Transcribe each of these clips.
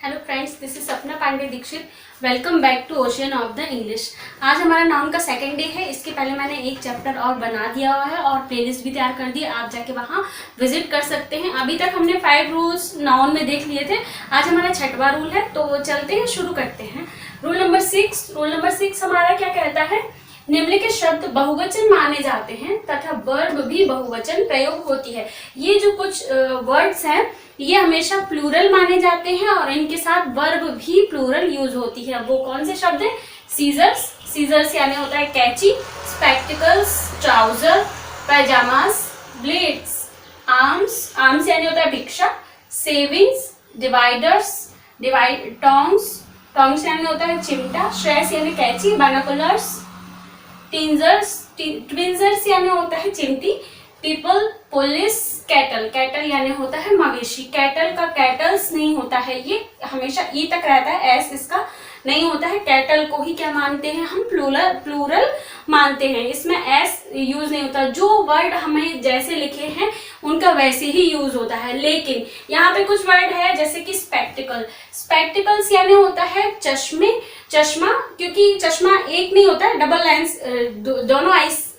Hello friends, this is Sapna Pandey Dixit. Welcome back to ocean of the English. आज हमारा noun का second day है। इसके पहले मैंने एक चैप्टर और बना दिया हुआ है और प्लेलिस्ट भी तैयार कर दी है, आप जाके वहाँ विजिट कर सकते हैं। अभी तक हमने 5 रूल्स नाउन में देख लिए थे। आज हमारा 6वां रूल है, तो चलते हैं, शुरू करते हैं। रूल नंबर 6 हमारा क्या कहता है? निम्नलिखित शब्द बहुवचन माने जाते हैं तथा वर्ब भी बहुवचन प्रयोग होती है। ये जो कुछ वर्ड्स हैं ये हमेशा प्लूरल माने जाते हैं और इनके साथ वर्ब भी प्लूरल यूज होती है। वो कौन से शब्द हैं? सीजर्स यानी होता है कैंची, स्पेक्टिकल्स ट्राउजर, पैजामास, ब्लेड्स, आर्म्स यानी होता है भिक्षा, सेविंग्स, डिवाइडर्स, टोंग्स यानी होता है चिमटा, श्रेस यानी कैंची, बाइनोकुलर्स, ट्विंजर्स यानी होता है चिमटी, पीपल, पुलिस, कैटल यानी होता है मवेशी। कैटल का कैटल्स नहीं होता है, ये हमेशा ई तक रहता है, एस इसका नहीं होता है। कैटल को ही क्या मानते हैं हम? प्लूरल मानते हैं। इसमें एस यूज नहीं होता। जो वर्ड हमें जैसे लिखे हैं उनका वैसे ही यूज होता है। लेकिन यहाँ पे कुछ वर्ड है जैसे कि स्पेक्टिकल्स यानी होता है चश्मा, क्योंकि चश्मा एक नहीं होता है, डबल लेंस दोनों आईज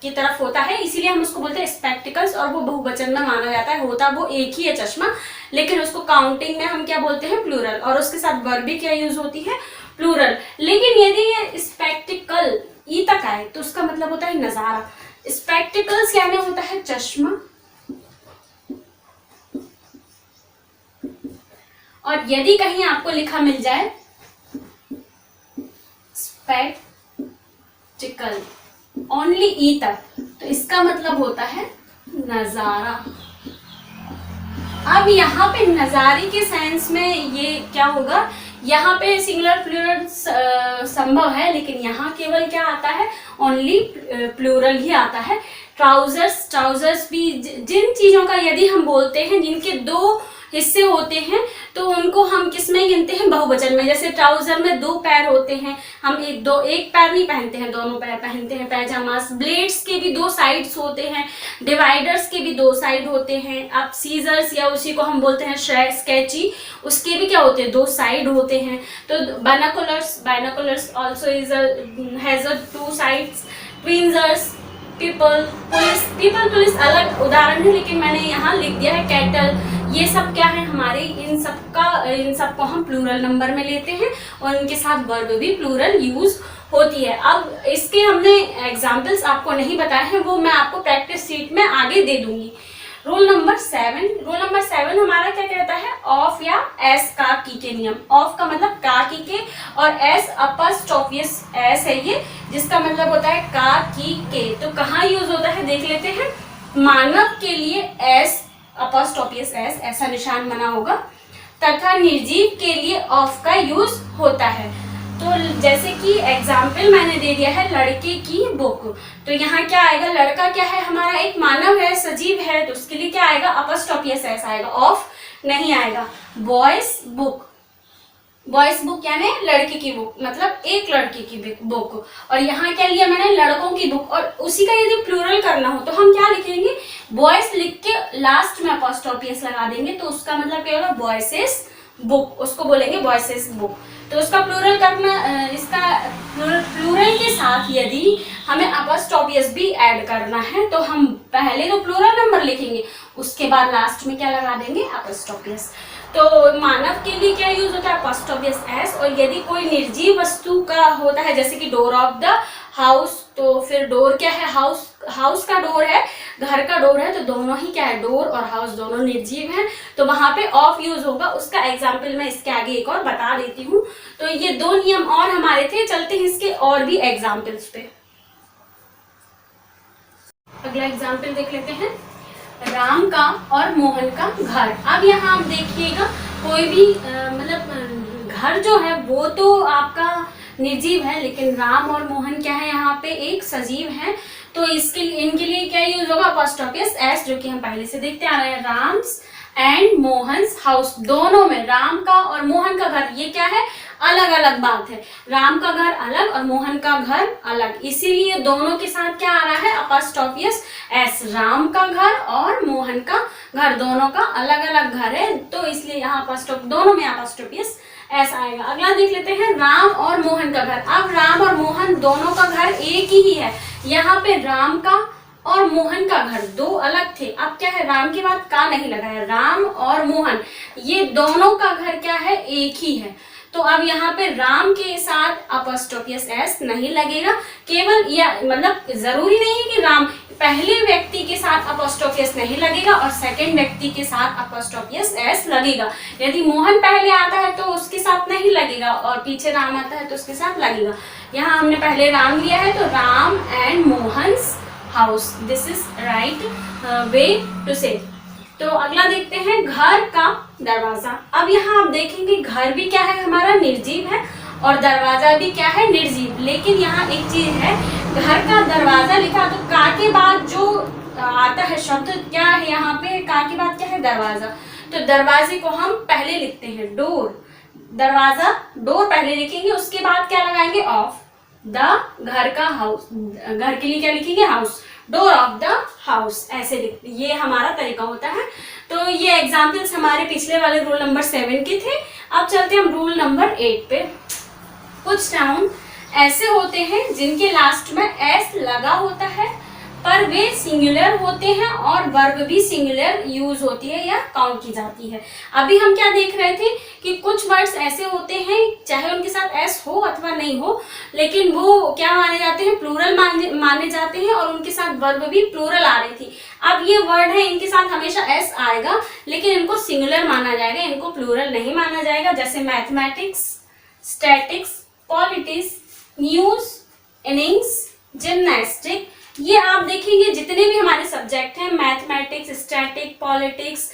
की तरफ होता है, इसीलिए हम उसको बोलते हैं स्पेक्टिकल्स और वो बहुवचन में माना जाता है। होता वो एक ही है चश्मा, लेकिन उसको काउंटिंग में हम क्या बोलते हैं? प्लूरल। और उसके साथ वर्ब भी क्या यूज होती है? प्लूरल। लेकिन यदि ये स्पेक्टिकल ई तक आए तो उसका मतलब होता है नजारा। स्पेक्टिकल्स यानी होता है चश्मा, और यदि कहीं आपको लिखा मिल जाए स्पेक्टिकल ओनली ई तक, तो इसका मतलब होता है नजारा। अब यहाँ पे नजारे के सेंस में ये क्या होगा? यहाँ पे सिंगुलर प्लूरल संभव है, लेकिन यहाँ केवल क्या आता है? ओनली प्लूरल ही आता है। ट्राउजर्स भी जिन चीजों का यदि हम बोलते हैं जिनके 2 हिस्से होते हैं तो उनको हम किस में गिनते हैं? बहुवचन में। जैसे ट्राउजर में 2 पैर होते हैं, हम एक पैर नहीं पहनते हैं, दोनों पैर पहनते हैं। पैजामास, ब्लेड्स के भी 2 साइड्स होते हैं, डिवाइडर्स के भी 2 साइड होते हैं। अब सीजर्स या उसी को हम बोलते हैं कैंची, उसके भी क्या होते हैं? 2 साइड होते हैं। तो binoculars also has 2 sides. Tweezers, people police अलग उदाहरण है, लेकिन मैंने यहाँ लिख दिया है कैटल। ये सब क्या है हमारे? इन सबको हम प्लूरल नंबर में लेते हैं और इनके साथ वर्ब भी प्लूरल यूज होती है। अब इसके हमने एग्जाम्पल्स आपको नहीं बताए हैं, वो मैं आपको प्रैक्टिस शीट में आगे दे दूंगी। रूल नंबर 7 हमारा क्या कहता है? ऑफ या एस का की के नियम। ऑफ का मतलब का की के, और एस अपॉस्ट्रोफियस एस है ये, जिसका मतलब होता है का की के। तो कहाँ यूज होता है देख लेते हैं। मानव के लिए एस अपॉस्ट्रोफियस एस ऐसा निशान बना होगा, तथा निर्जीव के लिए ऑफ का यूज होता है। तो जैसे कि एग्जाम्पल मैंने दे दिया है लड़के की बुक, तो यहाँ क्या आएगा? लड़का क्या है हमारा? एक मानव है, सजीव है, तो उसके लिए क्या आएगा? अपॉस्ट्रोफियस एस आएगा, ऑफ नहीं आएगा। बॉयज बुक यानी लड़के की बुक, मतलब एक लड़के की बुक। और यहाँ क्या लिया मैंने? लड़कों की बुक। और उसी का यदि प्लूरल करना हो तो हम क्या लिखेंगे? बॉयज लिख के लास्ट में अपॉस्ट्रोफियस लगा देंगे, तो उसका मतलब क्या होगा? बॉयसेस बुक, उसको बोलेंगे बॉयसेस बुक। तो उसका प्लूरल करना, इसका प्लूरल के साथ यदि हमें अपॉस्ट्रोफियस भी ऐड करना है तो हम पहले तो प्लूरल नंबर लिखेंगे, उसके बाद लास्ट में क्या लगा देंगे? अपॉस्ट्रोफियस। तो मानव के लिए क्या यूज होता है? अपॉस्ट्रोफियस एस। और यदि कोई निर्जीव वस्तु का होता है जैसे कि डोर ऑफ द हाउस, तो फिर डोर क्या है? हाउस का डोर है, घर का डोर है, तो दोनों ही क्या है? डोर और हाउस दोनों निर्जीव हैं, तो वहां पे ऑफ यूज होगा। उसका एग्जाम्पल मैं इसके आगे एक और बता देती हूँ। तो ये 2 नियम और हमारे थे, चलते हैं इसके और भी एग्जाम्पल्स पे। अगला एग्जाम्पल देख लेते हैं, राम का और मोहन का घर। अब यहाँ आप देखिएगा, कोई भी मतलब घर जो है वो तो आपका निर्जीव है, लेकिन राम और मोहन क्या है? यहाँ पे एक सजीव है, तो इनके लिए क्या यूज होगा? अपॉस्ट्रोफियस एस, जो कि हम पहले से देखते आ रहे हैं। राम्स एंड मोहन्स हाउस, दोनों में राम का और मोहन का घर, ये क्या है? अलग अलग बात है। राम का घर अलग और मोहन का घर अलग, इसीलिए दोनों के साथ क्या आ रहा है, अपॉस्ट्रोफियस एस। राम का घर और मोहन का घर दोनों का अलग अलग घर है, तो इसलिए यहाँ दोनों में अपॉस्ट्रोफियस एस आएगा। अगला देख लेते हैं राम और मोहन का घर। अब राम और मोहन दोनों का घर एक ही है, यहाँ पे राम का और मोहन का घर दो अलग थे। अब क्या है, राम के बाद का नहीं लगा है, राम और मोहन ये दोनों का घर क्या है, एक ही है। तो अब यहाँ पे राम के साथ अपॉस्ट्रोफियस एस नहीं लगेगा, केवल या मतलब जरूरी नहीं है कि राम पहले व्यक्ति के साथ अपॉस्ट्रोफियस नहीं लगेगा और सेकंड व्यक्ति के साथ अपॉस्ट्रोफियस एस लगेगा। यदि मोहन पहले आता है तो उसके साथ नहीं लगेगा और पीछे राम आता है तो उसके साथ लगेगा। यहाँ हमने पहले राम लिया है तो Ram and Mohan's house, this is right way to say. तो अगला देखते हैं घर का दरवाजा। अब यहाँ आप देखेंगे घर भी क्या है हमारा, निर्जीव है और दरवाजा भी क्या है, निर्जीव। लेकिन यहाँ एक चीज है, घर का दरवाजा लिखा तो का के बाद जो आता है शब्द क्या है, यहाँ पे का के बाद क्या है, दरवाजा। तो दरवाजे को हम पहले लिखते हैं डोर, दरवाजा डोर पहले लिखेंगे, उसके बाद क्या लगाएंगे, ऑफ द घर का हाउस, घर के लिए क्या लिखेंगे, house, door of the house, ऐसे लिखते, ये हमारा तरीका होता है। तो ये एग्जाम्पल्स हमारे पिछले वाले रूल नंबर 7 के थे। अब चलते हैं हम रूल नंबर 8 पे। कुछ नाउन ऐसे होते हैं जिनके लास्ट में एस लगा होता है पर वे सिंगुलर होते हैं और वर्ब भी सिंगुलर यूज होती है या काउंट की जाती है। अभी हम क्या देख रहे थे कि कुछ वर्ड्स ऐसे होते हैं चाहे उनके साथ एस हो अथवा नहीं हो, लेकिन वो क्या माने जाते हैं, प्लूरल माने जाते हैं और उनके साथ वर्ब भी प्लूरल आ रही थी। अब ये वर्ड है, इनके साथ हमेशा एस आएगा लेकिन इनको सिंगुलर माना जाएगा, इनको प्लूरल नहीं माना जाएगा। जैसे mathematics, statics, politics, news, innings, gymnastic, ये आप देखेंगे जितने भी हमारे सब्जेक्ट हैं, मैथमेटिक्स, स्टैटिक, पॉलिटिक्स,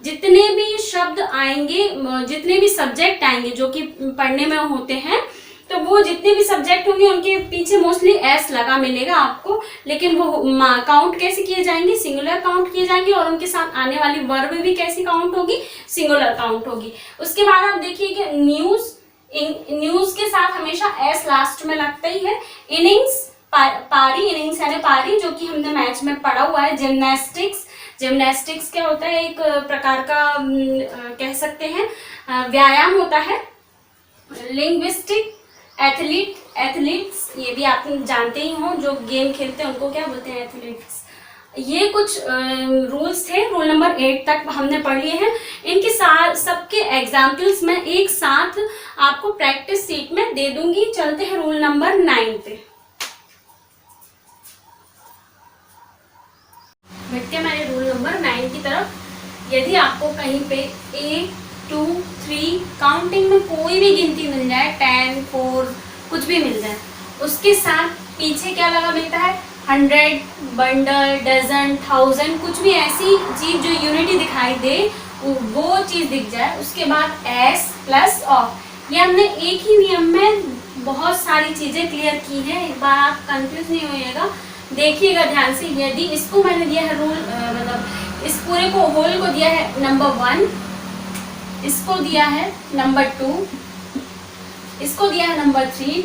जितने भी शब्द आएंगे, जितने भी सब्जेक्ट आएंगे जो कि पढ़ने में होते हैं, तो वो जितने भी सब्जेक्ट होंगे उनके पीछे मोस्टली एस लगा मिलेगा आपको। लेकिन वो काउंट कैसे किए जाएंगे, सिंगुलर काउंट किए जाएंगे और उनके साथ आने वाली वर्ब भी कैसी काउंट होगी, सिंगुलर काउंट होगी। उसके बाद आप देखिए कि न्यूज के साथ हमेशा एस लास्ट में लगता ही है। इनिंग्स, पारी, इनिंग्स यानी पारी, जो कि हमने मैच में पढ़ा हुआ है। जिम्नास्टिक्स क्या होता है, एक प्रकार का कह सकते हैं व्यायाम होता है। लिंग्विस्टिक, एथलीट्स, ये भी आप जानते ही हो, जो गेम खेलते हैं उनको क्या बोलते हैं, एथलीट्स। ये कुछ रूल्स थे, रूल नंबर 8 तक हमने पढ़ लिए हैं। इनके साथ सबके एग्जाम्पल्स मैं एक साथ आपको प्रैक्टिस सीट में दे दूंगी। चलते हैं रूल नंबर 9 पे। बढ़ते हैं हमारे रूल नंबर 9 की तरफ। यदि आपको कहीं पे 1, 2, 3 काउंटिंग में कोई भी गिनती मिल जाए, 10, 4 कुछ भी मिल जाए, उसके साथ पीछे क्या लगा मिलता है, 100, बंडल, डजन, 1000, कुछ भी ऐसी चीज जो यूनिटी दिखाई दे, वो चीज दिख जाए, उसके बाद एस प्लस ऑफ। ये हमने एक ही नियम में बहुत सारी चीजें क्लियर की हैं, एक बार आप कंफ्यूज नहीं होइएगा, देखिएगा ध्यान से। यदि इसको मैंने दिया है रूल, मतलब इस पूरे को होल को दिया है नंबर 1, इसको दिया है नंबर 2, इसको दिया है नंबर 3,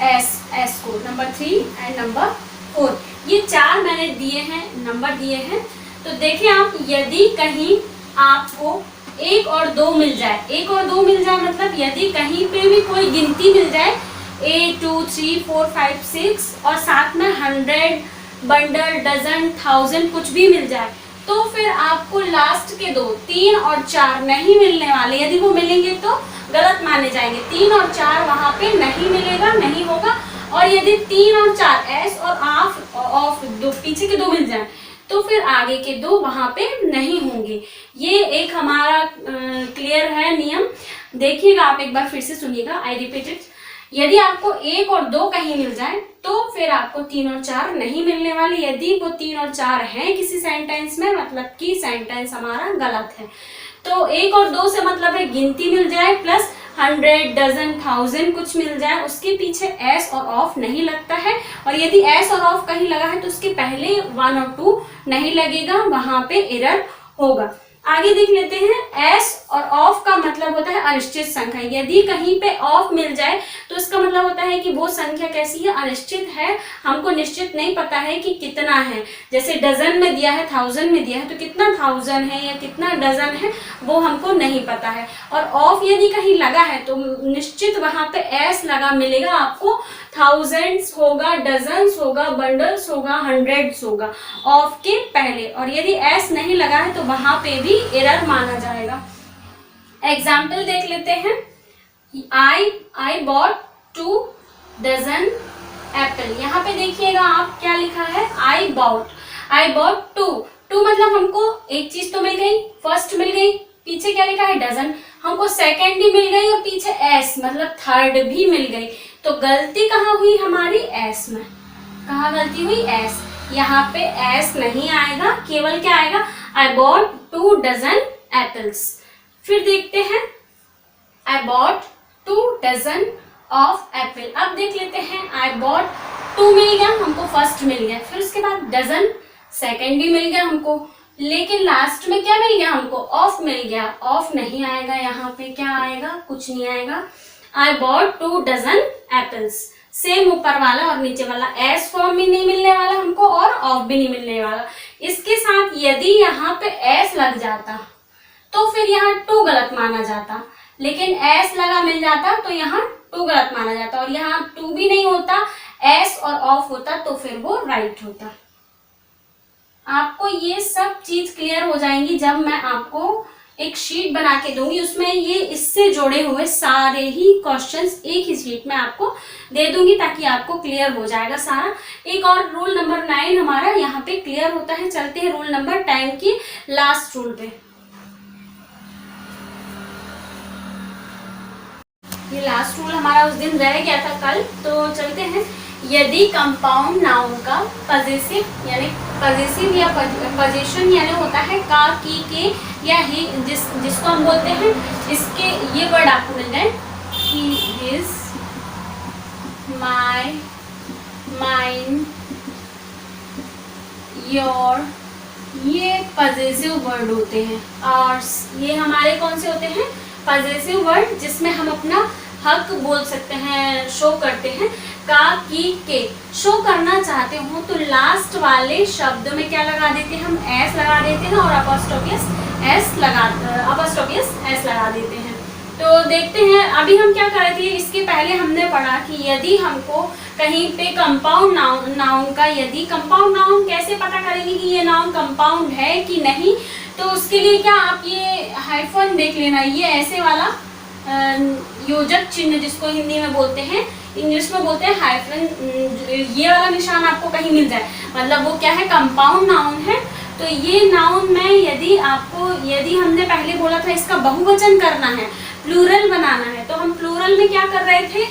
एस को नंबर 3 एंड नंबर 4, ये 4 मैंने दिए हैं, नंबर दिए हैं। तो देखिए आप, यदि कहीं आपको 1 और 2 मिल जाए, 1 और 2 मिल जाए मतलब यदि कहीं पे भी कोई गिनती मिल जाए 8, 2, 3, 4, 5, 6 और साथ में 100, बंडल, डजन, 1000 कुछ भी मिल जाए, तो फिर आपको लास्ट के 2, 3 और 4 नहीं मिलने वाले। यदि वो मिलेंगे तो गलत माने जाएंगे। 3 और 4 वहां पे नहीं मिलेगा, नहीं होगा। और यदि 3 और 4 एस और ऑफ दो पीछे के 2 मिल जाए तो फिर आगे के 2 वहां पे नहीं होंगे। ये एक हमारा क्लियर है नियम। देखिएगा आप एक बार फिर से सुनिएगा, आई रिपीट इट। यदि आपको 1 और 2 कहीं मिल जाए तो फिर आपको 3 और 4 नहीं मिलने वाले। यदि वो 3 और 4 हैं किसी सेंटेंस में, मतलब कि सेंटेंस हमारा गलत है। तो 1 और 2 से मतलब है गिनती मिल जाए प्लस 100, डजन, 1000 कुछ मिल जाए, उसके पीछे एस और ऑफ नहीं लगता है। और यदि एस और ऑफ कहीं लगा है तो उसके पहले 1 और 2 नहीं लगेगा, वहां पे एरर होगा। आगे देख लेते हैं। एस और ऑफ का मतलब होता है अनिश्चित संख्या। यदि कहीं पे ऑफ मिल जाए तो इसका मतलब होता है कि वो संख्या कैसी है, अनिश्चित है, हमको निश्चित नहीं पता है कि कितना है। जैसे डजन में दिया है, 1000 में दिया है, तो कितना 1000 है या कितना डजन है वो हमको नहीं पता है। और ऑफ यदि कहीं लगा है तो निश्चित वहां पे एस लगा मिलेगा आपको, थाउजेंड्स होगा, डजन्स होगा, बंडल्स होगा, हंड्रेड्स होगा ऑफ के पहले। और यदि एस नहीं लगा है तो वहां पे भी एरर माना जाएगा। एग्जाम्पल देख लेते हैं। I bought 2 dozen apple. यहाँ पे देखिएगा आप क्या लिखा है, आई बॉट 2 मतलब हमको एक चीज तो मिल गई, फर्स्ट मिल गई, पीछे क्या लिखा है डजन, हमको सेकेंड भी मिल गई और पीछे एस मतलब थर्ड भी मिल गई। तो गलती कहाँ हुई हमारी, एस में। कहाँ गलती हुई, एस। यहाँ पे एस नहीं आएगा, केवल क्या आएगा, आई बॉट 2 डजन एप्पल्स। फिर देखते हैं, I bought 2 dozen of apple. अब देख लेते हैं, आई बॉट 2 मिल गया हमको, फर्स्ट मिल गया, फिर उसके बाद डजन सेकेंड भी मिल गया हमको, लेकिन लास्ट में क्या मिल गया हमको, ऑफ मिल गया। ऑफ नहीं आएगा, यहाँ पे क्या आएगा, कुछ नहीं आएगा। I bought 2 dozen apples, same ऊपर वाला और नीचे वाला, एस फॉर्म भी नहीं मिलने वाला हमको और ऑफ भी नहीं मिलने वाला। इसके साथ यदि यहाँ पे एस लग जाता तो फिर यहाँ 2 गलत माना जाता, लेकिन एस लगा मिल जाता तो यहाँ 2 गलत माना जाता, और यहाँ 2 भी नहीं होता, एस और ऑफ होता तो फिर वो राइट होता। आपको ये सब चीज क्लियर हो जाएंगी जब मैं आपको एक शीट बना के दूंगी, उसमें ये इससे जुड़े हुए सारे ही क्वेश्चंस एक ही शीट में आपको दे दूंगी ताकि आपको क्लियर हो जाएगा सारा। एक और रूल नंबर 9 हमारा यहाँ पे क्लियर होता है। चलते हैं रूल नंबर 10 की लास्ट रूल पे। ये लास्ट रूल हमारा उस दिन रह गया था कल, तो चलते हैं। यदि कंपाउंड नाउन का पजेसिव यानी पजेसिव या पोजीशन यानी होता है का, की, के या ही, जिसको हम बोलते हैं, इसके ये वर्ड आपको मिल जाए, he is, my, mine, your, ये पजेसिव वर्ड होते हैं। और ये हमारे कौन से होते हैं, पजेसिव वर्ड, जिसमें हम अपना हक बोल सकते हैं, शो करते हैं। का, की, के शो करना चाहते हो तो लास्ट वाले शब्द में क्या लगा देते हैं, हम एस लगा देते हैं और अपोस्ट्रोफियस एस लगा देते हैं। तो देखते हैं अभी हम क्या कर रहे थे। इसके पहले हमने पढ़ा कि यदि हमको कहीं पे कंपाउंड नाउन का, यदि कंपाउंड नाउन कैसे पता करेंगे कि ये नाउन कंपाउंड है कि नहीं, तो उसके लिए क्या आप ये हाइफन देख लेना, ये ऐसे वाला योजक चिन्ह जिसको हिंदी में बोलते हैं, इंग्लिश में बोलते हैं हाइफन, ये वाला निशान आपको कहीं मिल जाए, मतलब वो क्या है, कंपाउंड नाउन है। तो ये नाउन में यदि हमने पहले बोला था इसका बहुवचन करना है, प्लूरल बनाना है, तो हम प्लूरल में क्या कर रहे थे,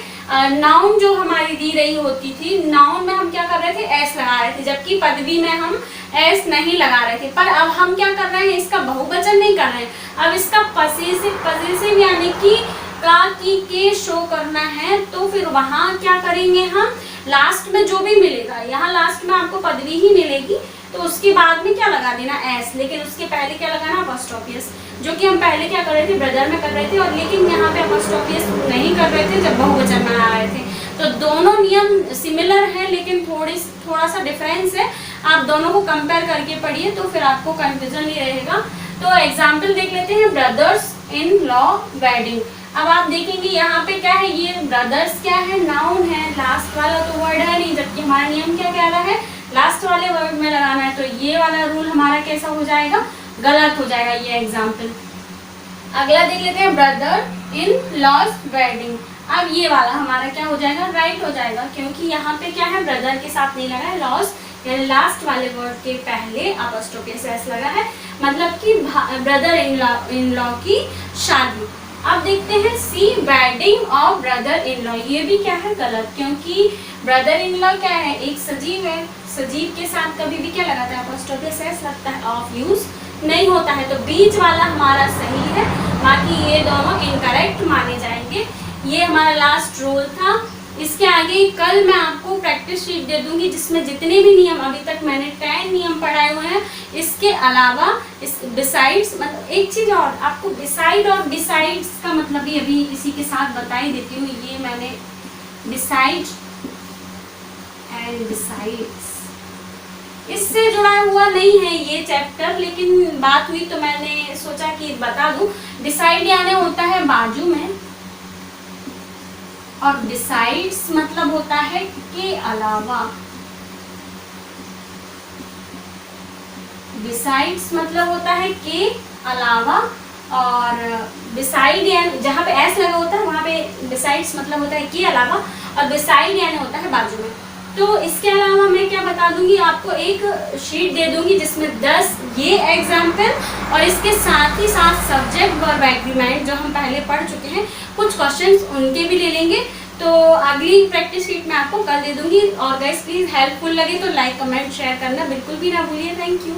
नाउन जो हमारी दी रही होती थी, नाउन में हम क्या कर रहे थे, एस लगा रहे थे, जबकि पदवी में हम एस नहीं लगा रहे थे। पर अब हम क्या कर रहे हैं, इसका बहुवचन नहीं कर रहे हैं, अब इसका पजेसिव यानी कि का, की, के शो करना है। तो फिर वहां क्या करेंगे, हम लास्ट में जो भी मिलेगा, यहाँ लास्ट में आपको पदवी ही मिलेगी, तो उसके बाद में क्या लगा देना, एस, लेकिन उसके पहले क्या लगाना, अपोस्ट्रोफियस, जो कि हम पहले क्या कर रहे थे, ब्रदर में कर रहे थे, और लेकिन यहाँ पे अपोस्ट्रोफियस नहीं कर रहे थे जब बहुवचन बना रहे थे। तो दोनों नियम सिमिलर है लेकिन थोड़ा सा डिफरेंस है। आप दोनों को कंपेयर करके पढ़िए तो फिर आपको कंफ्यूजन नहीं रहेगा। तो एग्जाम्पल देख लेते हैं, ब्रदर्स इन लॉ वेडिंग। अब आप देखेंगे यहाँ पे क्या है, ये ब्रदर्स क्या है, नाउन है, लास्ट वाला तो वर्ड है नहीं, जबकि हमारा नियम क्या कह रहा है, लास्ट वाले वर्ड में लगाना है। तो ये वाला रूल हमारा कैसा हो जाएगा, गलत हो जाएगा ये एग्जाम्पल। अगला देख लेते हैं, ब्रदर इन लॉज वेडिंग। अब ये वाला हमारा क्या हो जाएगा, राइट हो जाएगा, क्योंकि यहाँ पे क्या है, ब्रदर के साथ नहीं लगा है, लॉज यानी लास्ट वाले वर्ड के पहले अपोस्ट्रोफियस एस लगा है, मतलब कि ब्रदर इन लॉ की शादी। अब देखते हैं C, wedding of brother in law. ये भी क्या है, गलत, क्योंकि ब्रदर इन लॉ क्या है, एक सजीव है, सजीव के साथ कभी भी क्या लगाता है, अपोस्ट्रोफियस एस लगता है, ऑफ यूज नहीं होता है। तो बीच वाला हमारा सही है, बाकी ये दोनों इनकरेक्ट माने जाएंगे। ये हमारा लास्ट रूल था। इसके आगे कल मैं आपको प्रैक्टिस शीट दे दूंगी जिसमें जितने भी नियम, अभी तक मैंने 10 नियम पढ़ाए हुए हैं, इसके अलावा इस बिसाइड्स, मतलब एक चीज और आपको बिसाइड और बिसाइड्स का मतलब भी अभी इसी के साथ बता ही देती हूँ। ये मैंने बिसाइड एंड बिसाइड्स, इससे जुड़ा हुआ नहीं है ये चैप्टर, लेकिन बात हुई तो मैंने सोचा कि बता दूं। बिसाइड यानी होता है बाजू में, और बिसाइड्स मतलब होता है के अलावा। बिसाइड्स मतलब होता है के अलावा, और बिसाइड यानी जहाँ पे एस लगा होता है वहाँ पे बिसाइड्स मतलब होता है के अलावा, और बिसाइड यानी होता है बाजू में। तो इसके अलावा मैं क्या बता दूंगी आपको, एक शीट दे दूंगी जिसमें 10 ये एग्जाम्पल और इसके साथ ही साथ सब्जेक्ट वर्ब एग्रीमेंट जो हम पहले पढ़ चुके हैं, कुछ क्वेश्चंस उनके भी ले लेंगे। तो अगली प्रैक्टिस शीट मैं आपको कल दे दूंगी। और गाइस प्लीज हेल्पफुल लगे तो लाइक कमेंट शेयर करना बिल्कुल भी ना भूलिए। Thank you.